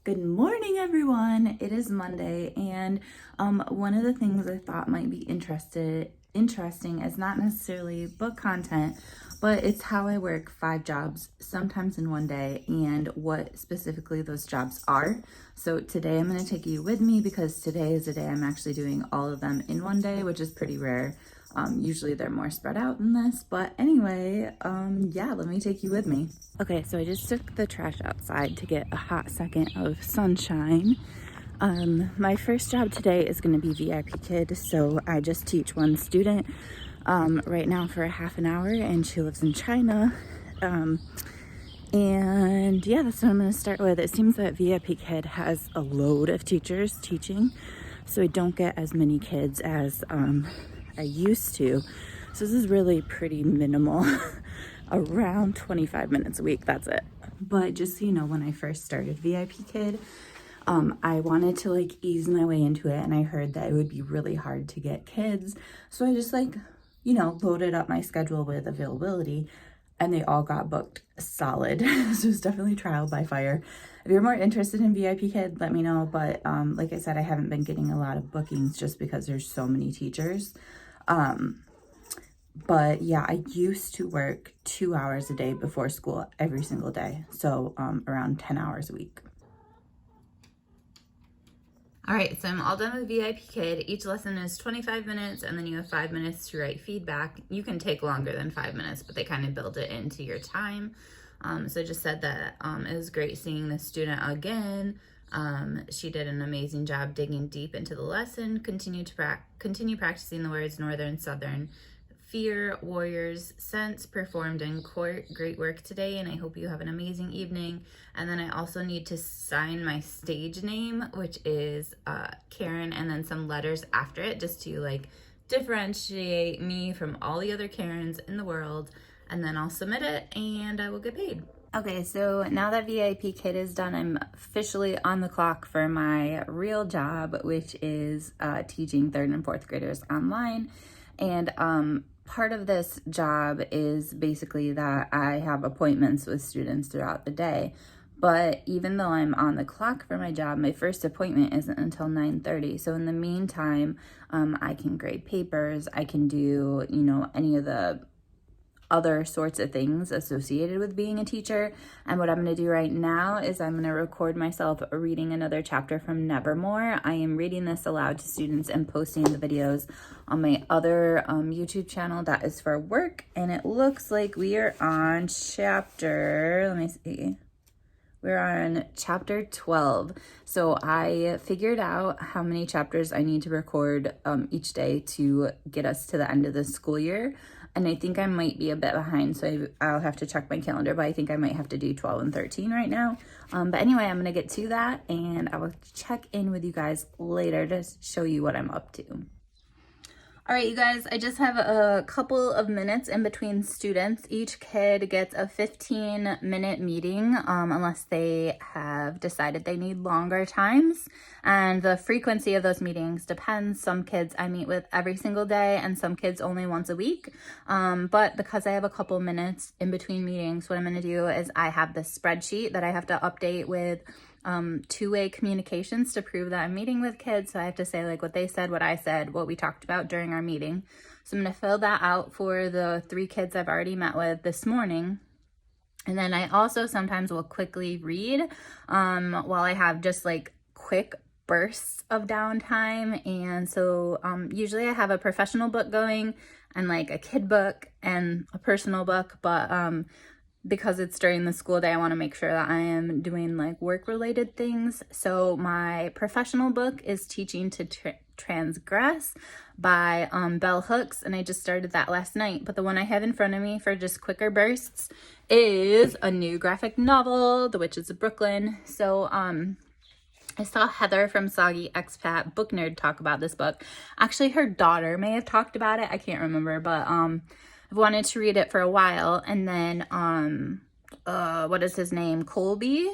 Good morning, everyone. It is Monday, and one of the things I thought might be interesting is not necessarily book content, but it's how I work 5 jobs, sometimes in one day, and what specifically those jobs are. So today I'm going to take you with me because today is the day I'm actually doing all of them in one day, which is pretty rare. Usually they're more spread out than this, but anyway, yeah, let me take you with me. Okay, so I just took the trash outside to get a hot second of sunshine. My first job today is going to be VIPKid, so I just teach one student right now for a half an hour, and she lives in China. And yeah, that's what I'm going to start with. It seems that VIPKid has a load of teachers teaching, so I don't get as many kids as I used to. So this is really pretty minimal, around 25 minutes a week, that's it. But just so you know, when I first started VIPKid, I wanted to like ease my way into it, and I heard that it would be really hard to get kids. So I just loaded up my schedule with availability, and they all got booked solid. So it's definitely trial by fire. If you're more interested in VIPKid, let me know. But like I said, I haven't been getting a lot of bookings just because there's so many teachers. But yeah, I used to work 2 hours a day before school every single day. So around 10 hours a week. All right, so I'm all done with VIPKid. Each lesson is 25 minutes, and then you have 5 minutes to write feedback. You can take longer than 5 minutes, but they kind of build it into your time. So I just said that it was great seeing the student again. She did an amazing job digging deep into the lesson. Continue practicing the words northern, southern, fear, warriors, sense, performed in court. Great work today, and I hope you have an amazing evening. And then I also need to sign my stage name, which is Karen, and then some letters after it, just to like differentiate me from all the other Karens in the world. And then I'll submit it, and I will get paid. Okay, so now that VIPKid is done, I'm officially on the clock for my real job, which is teaching 3rd and 4th graders online. And part of this job is basically that I have appointments with students throughout the day. But even though I'm on the clock for my job, my first appointment isn't until 9:30. So in the meantime, I can grade papers, I can do, any of the other sorts of things associated with being a teacher. And what I'm going to do right now is I'm going to record myself reading another chapter from Nevermore. I am reading this aloud to students and posting the videos on my other YouTube channel that is for work. And it looks like we are on we're on chapter 12. So I figured out how many chapters I need to record each day to get us to the end of the school year. And I think I might be a bit behind, so I'll have to check my calendar, but I think I might have to do 12 and 13 right now. But anyway, I'm going to get to that, and I will check in with you guys later to show you what I'm up to. All right, you guys, I just have a couple of minutes in between students. Each kid gets a 15-minute meeting unless they have decided they need longer times. And the frequency of those meetings depends. Some kids I meet with every single day, and some kids only once a week. But because I have a couple minutes in between meetings, what I'm going to do is I have this spreadsheet that I have to update with two-way communications to prove that I'm meeting with kids. So I have to say like what they said, what I said, what we talked about during our meeting. So I'm going to fill that out for the 3 kids I've already met with this morning. And then I also sometimes will quickly read while I have just like quick bursts of downtime. And so usually I have a professional book going and like a kid book and a personal book, but because it's during the school day, I want to make sure that I am doing like work-related things. So my professional book is Teaching to Transgress by Bell Hooks, and I just started that last night. But the one I have in front of me for just quicker bursts is a new graphic novel, The Witches of Brooklyn. So I saw Heather from Soggy Expat Book Nerd talk about this book. Actually, her daughter may have talked about it. I can't remember, but I've wanted to read it for a while. And then, what is his name? Colby?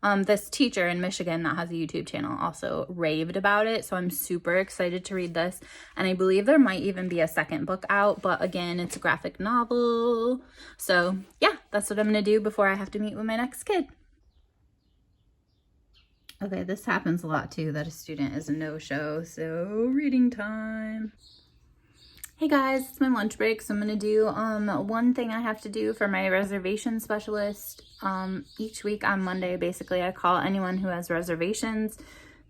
This teacher in Michigan that has a YouTube channel also raved about it. So I'm super excited to read this. And I believe there might even be a second book out. But again, it's a graphic novel. So yeah, that's what I'm going to do before I have to meet with my next kid. Okay, this happens a lot too, that a student is a no-show, so reading time. Hey guys, it's my lunch break, so I'm gonna do one thing I have to do for my reservation specialist. Each week on Monday, basically, I call anyone who has reservations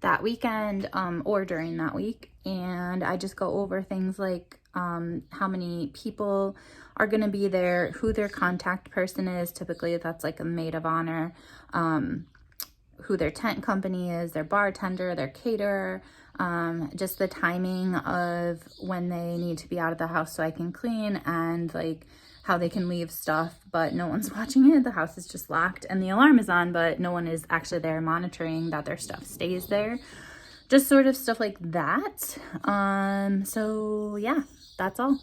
that weekend or during that week, and I just go over things like how many people are gonna be there, who their contact person is. Typically, that's like a maid of honor. Who their tent company is, their bartender, their caterer, just the timing of when they need to be out of the house so I can clean, and like how they can leave stuff, but no one's watching it. The house is just locked and the alarm is on, but no one is actually there monitoring that their stuff stays there. Just sort of stuff like that. So yeah, that's all.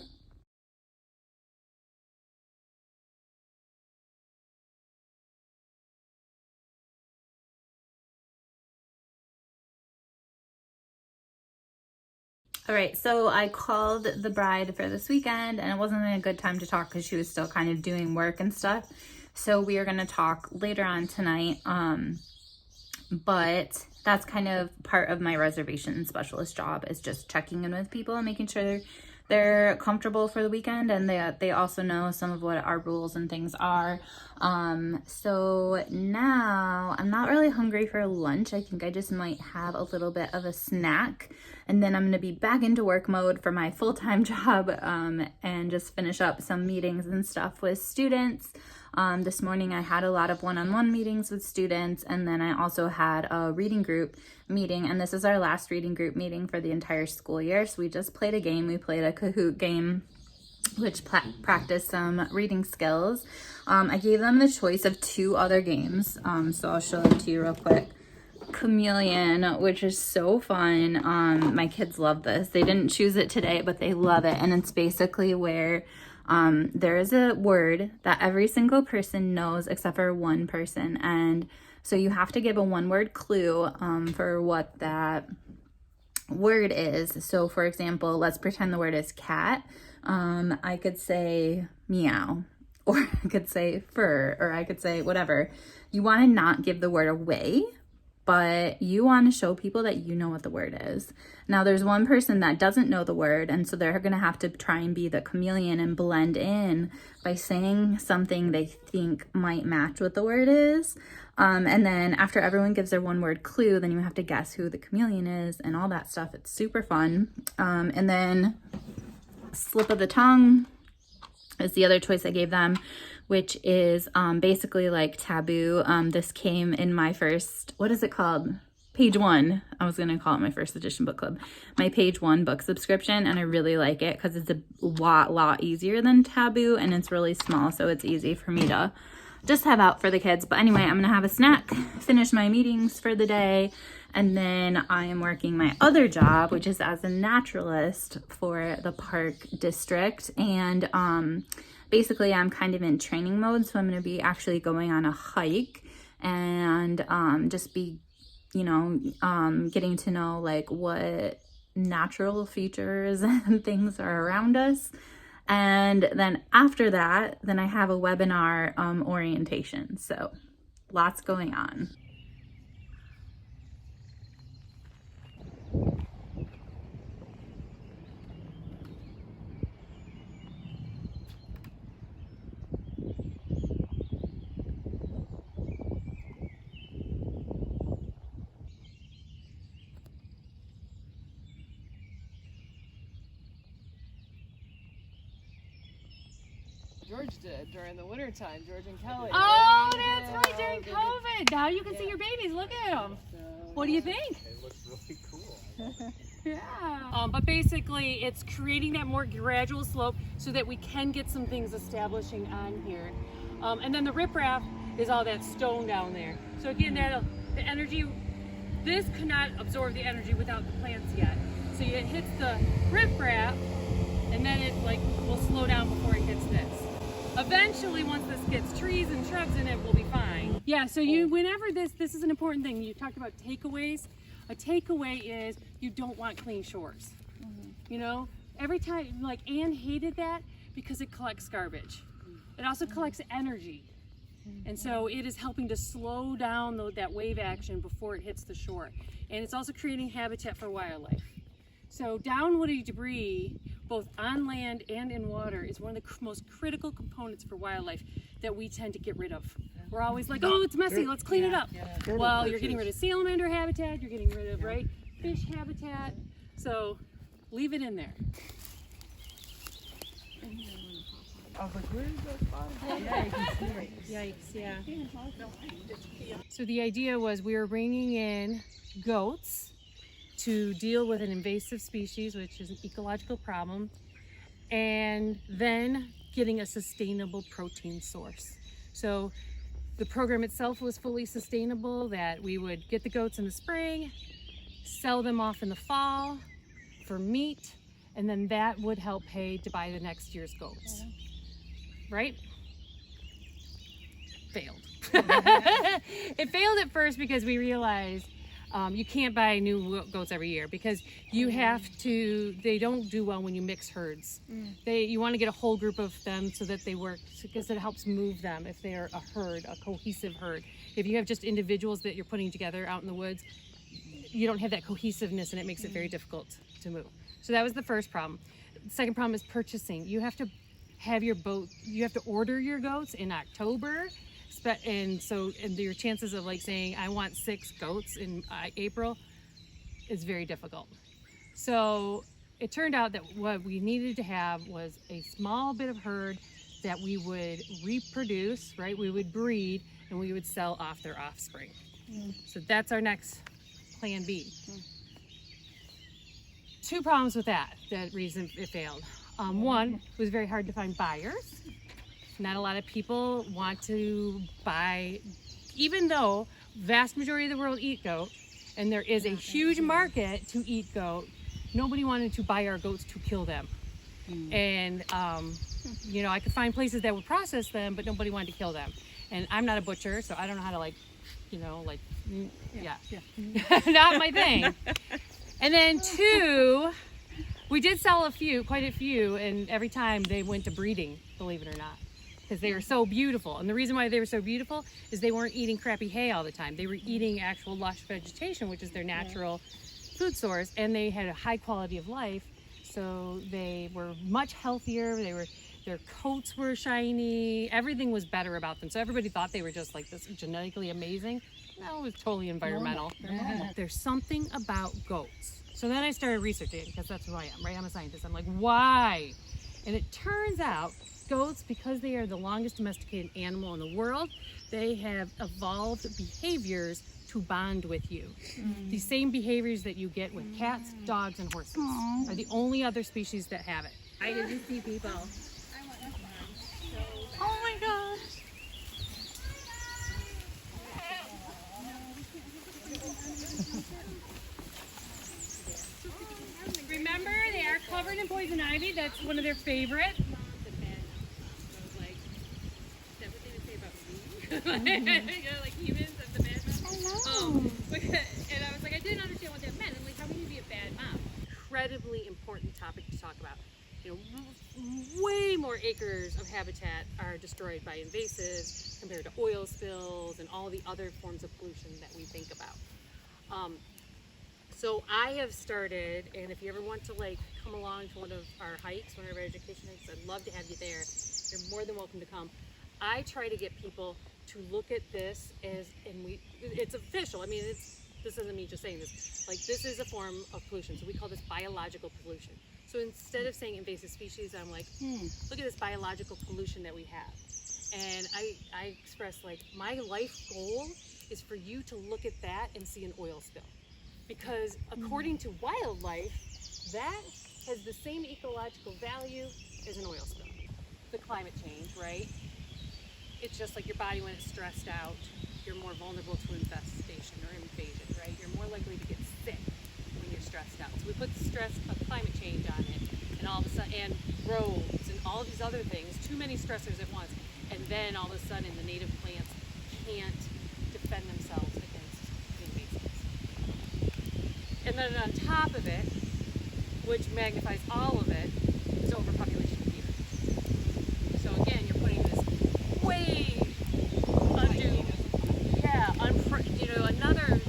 All right, so I called the bride for this weekend, and it wasn't a good time to talk because she was still kind of doing work and stuff. So we are going to talk later on tonight. But that's kind of part of my reservation specialist job, is just checking in with people and making sure they're comfortable for the weekend, and they also know some of what our rules and things are. So now I'm not really hungry for lunch. I think I just might have a little bit of a snack, and then I'm gonna be back into work mode for my full-time job, and just finish up some meetings and stuff with students. This morning I had a lot of one-on-one meetings with students, and then I also had a reading group meeting, and this is our last reading group meeting for the entire school year. So we just played a game. We played a Kahoot game, which practiced some reading skills. I gave them the choice of 2 other games, so I'll show them to you real quick. Chameleon, which is so fun. My kids love this. They didn't choose it today, but they love it, and it's basically where there is a word that every single person knows except for one person, and so you have to give a one-word clue for what that word is. So for example, let's pretend the word is cat. I could say meow, or I could say fur, or I could say whatever. You want to not give the word away, but you want to show people that you know what the word is. Now there's one person that doesn't know the word, and so they're gonna have to try and be the chameleon and blend in by saying something they think might match what the word is. And then after everyone gives their one word clue, then you have to guess who the chameleon is and all that stuff. It's super fun. And then slip of the tongue is the other choice I gave them, which is basically like taboo. This came in my first, what is it called? Page 1. I was going to call it my first edition book club. My page 1 book subscription, and I really like it because it's a lot easier than taboo, and it's really small, so it's easy for me to just have out for the kids. But anyway, I'm going to have a snack, finish my meetings for the day, and then I am working my other job, which is as a naturalist for the park district. And basically I'm kind of in training mode, so I'm going to be actually going on a hike and just be, you know, getting to know like what natural features and things are around us. And then after that, then I have a webinar orientation. So lots going on. George did during the winter time, George and Kelly. Oh, that's right, during COVID. Now you can see your babies. Look at them. What do you think? It looks really cool. Yeah. But basically, it's creating that more gradual slope so that we can get some things establishing on here. And then the riprap is all that stone down there. So again, the energy, this cannot absorb the energy without the plants yet. So it hits the riprap, and then it like will slow down before it hits this. Eventually, once this gets trees and shrubs in it, we'll be fine. Yeah, so whenever this is an important thing. You talked about takeaways. A takeaway is you don't want clean shores. You know, every time, like Anne hated that because it collects garbage. It also collects energy. And so it is helping to slow down that wave action before it hits the shore. And it's also creating habitat for wildlife. So downwoody debris, both on land and in water, is one of the most critical components for wildlife that we tend to get rid of. We're always like, oh, it's messy, let's clean it up. Well, you're getting rid of salamander habitat, you're getting rid of, right, fish habitat. So leave it in there. I was like, where is that spot? Yeah, you can see right. Yikes, yeah. So the idea was we were bringing in goats to deal with an invasive species, which is an ecological problem, and then getting a sustainable protein source. So the program itself was fully sustainable, that we would get the goats in the spring, sell them off in the fall for meat, and then that would help pay to buy the next year's goats. Right? Failed. It failed at first because we realized you can't buy new goats every year because you have to, they don't do well when you mix herds. You want to get a whole group of them so that they work, because it helps move them if they're a herd, a cohesive herd. If you have just individuals that you're putting together out in the woods, you don't have that cohesiveness and it makes it very difficult to move. So that was the first problem. The second problem is purchasing. You have to have your boat, you have to order your goats in October, and your chances of like saying I want 6 goats in April is very difficult. So it turned out that what we needed to have was a small bit of herd that we would reproduce, right? We would breed and we would sell off their offspring. So that's our next plan B. 2 problems with that reason it failed. One, it was very hard to find buyers. Not a lot of people want to buy, even though vast majority of the world eat goat, and there is a huge market to eat goat, nobody wanted to buy our goats to kill them. And, you know, I could find places that would process them, but nobody wanted to kill them. And I'm not a butcher, so I don't know how to like, you know, like, not my thing. And then 2, we did sell quite a few, and every time they went to breeding, believe it or not, because they were so beautiful. And the reason why they were so beautiful is they weren't eating crappy hay all the time. They were eating actual lush vegetation, which is their natural food source, and they had a high quality of life. So they were much healthier. Their coats were shiny. Everything was better about them. So everybody thought they were just like this genetically amazing. No, it was totally environmental. There's something about goats. So then I started researching, because that's who I am, right? I'm a scientist. I'm like, why? And it turns out goats, because they are the longest domesticated animal in the world, they have evolved behaviors to bond with you. The same behaviors that you get with cats, dogs, and horses are the only other species that have it. I get to see people. Oh my gosh. Remember, they are covered in poison ivy. That's one of their favorite. You know, like humans of the bad mom. And I was like, I didn't understand what that meant. I'm like, how can you be a bad mom? Incredibly important topic to talk about. You know, way more acres of habitat are destroyed by invasives compared to oil spills and all the other forms of pollution that we think about. So I have started, and if you ever want to like come along to one of our hikes, one of our education hikes, I'd love to have you there. You're more than welcome to come. I try to get people to look at this as, it's official. I mean, this isn't me just saying this. Like, this is a form of pollution. So we call this biological pollution. So instead of saying invasive species, I'm like, look at this biological pollution that we have. And I express like, my life goal is for you to look at that and see an oil spill. Because according to wildlife, that has the same ecological value as an oil spill. The climate change, right? It's just like your body when it's stressed out, you're more vulnerable to infestation or invasion, right? You're more likely to get sick when you're stressed out. So we put the stress of climate change on it, and all of a sudden, and roads and all these other things, too many stressors at once, and then all of a sudden the native plants can't defend themselves against the invasives. And then on top of it, which magnifies all of it, is overpopulation of humans. So again, you're putting this way another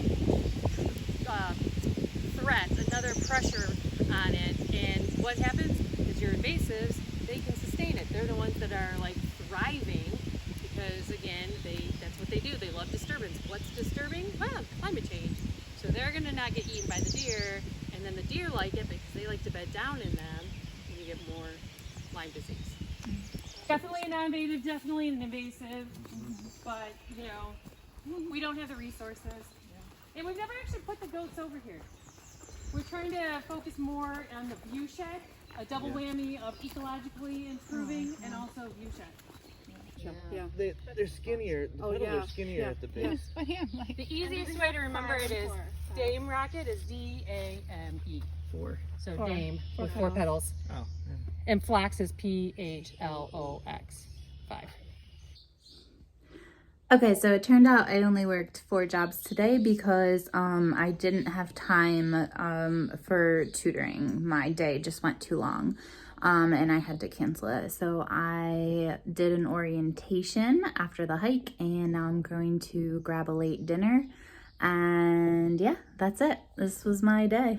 threat, another pressure on it. And what happens is your invasives, they can sustain it. They're the ones that are like thriving because again, that's what they do. They love disturbance. What's disturbing? Well, climate change. So they're gonna not get eaten by the deer, and then the deer like it because they like to bed down in them, and you get more Lyme disease. Definitely a non-invasive, definitely an invasive, but you know, we don't have the resources. And we've never actually put the goats over here. We're trying to focus more on the view shed, a double whammy of ecologically improving and also view shed. They're skinnier. The petals are skinnier at the base. The easiest way to remember it is Dame Rocket is D-A-M-E. 4. So Dame with 4 petals. Oh. And Phlox is P-H-L-O-X. 5. Okay, so it turned out I only worked 4 jobs today because I didn't have time for tutoring. My day just went too long and I had to cancel it. So I did an orientation after the hike and now I'm going to grab a late dinner. And yeah, that's it. This was my day.